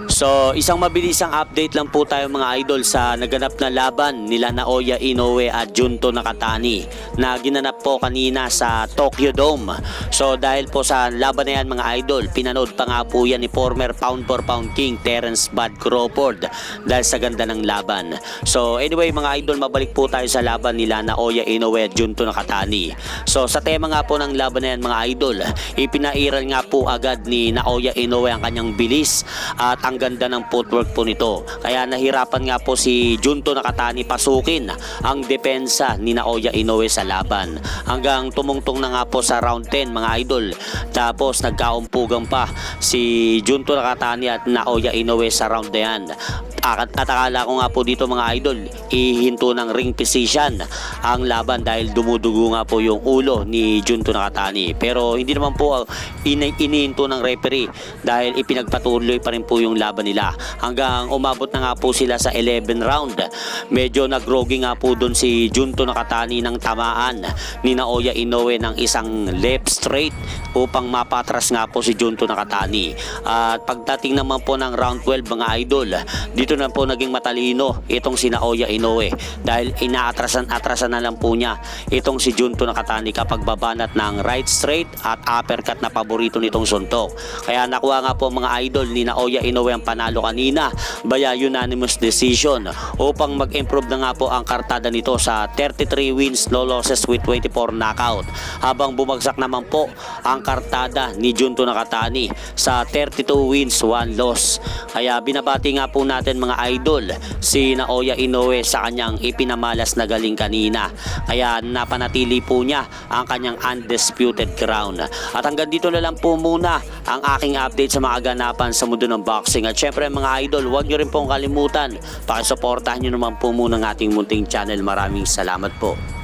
So, isang mabilisang update lang po tayo mga idol sa naganap na laban nila Naoya Inoue at Junto Nakatani na ginanap po kanina sa Tokyo Dome. So, dahil po sa laban na yan mga idol, pinanood pa nga po yan ni former pound for pound king Terence Bud Crawford dahil sa ganda ng laban. So, anyway mga idol, mabalik po tayo sa laban nila Naoya Inoue at Junto Nakatani. So, sa tema nga po ng laban na yan mga idol, ipinairal nga po agad ni Naoya Inoue ang kanyang bilis at ang ganda ng footwork po nito. Kaya nahirapan nga po si Junto Nakatani pasukin ang depensa ni Naoya Inoue sa laban. Hanggang tumungtong na nga po sa round 10 mga idol. Tapos nagkaumpugan pa si Junto Nakatani at Naoya Inoue sa round na yan. At akala ko nga po dito mga idol, ihinto ng ring position ang laban dahil dumudugo nga po yung ulo ni Junto Nakatani. Pero hindi naman po inihinto ng referee dahil ipinagpatuloy pa rin po yung laban nila. Hanggang umabot na nga po sila sa 11 round. Medyo nagrogi nga po doon si Junto Nakatani ng tamaan ni Naoya Inoue ng isang left straight upang mapatras nga po si Junto Nakatani. At pagdating naman po ng round 12 mga idol, dito na po naging matalino itong si Naoya Inoue dahil inaatrasan na lang po niya itong si Junto Nakatani kapag babanat ng right straight at uppercut na paborito nitong suntok. Kaya nakuha nga po mga idol ni Naoya Inoue ang panalo kanina via unanimous decision upang mag-improve na nga po ang kartada nito sa 33 wins, no losses with 24 knockout. Habang bumagsak naman po ang kartada ni Junto Nakatani sa 32 wins, 1 loss. Kaya binabati nga po natin mga idol si Naoya Inoue sa kanyang ipinamalas na galing kanina. Kaya napanatili po niya ang kanyang undisputed crown. At hanggang dito na lang po muna ang aking update sa mga ganapan sa mundo ng boxing. At syempre mga idol, huwag nyo rin pong kalimutan, pakisuportahan nyo naman po muna ng ating munting channel. Maraming salamat po.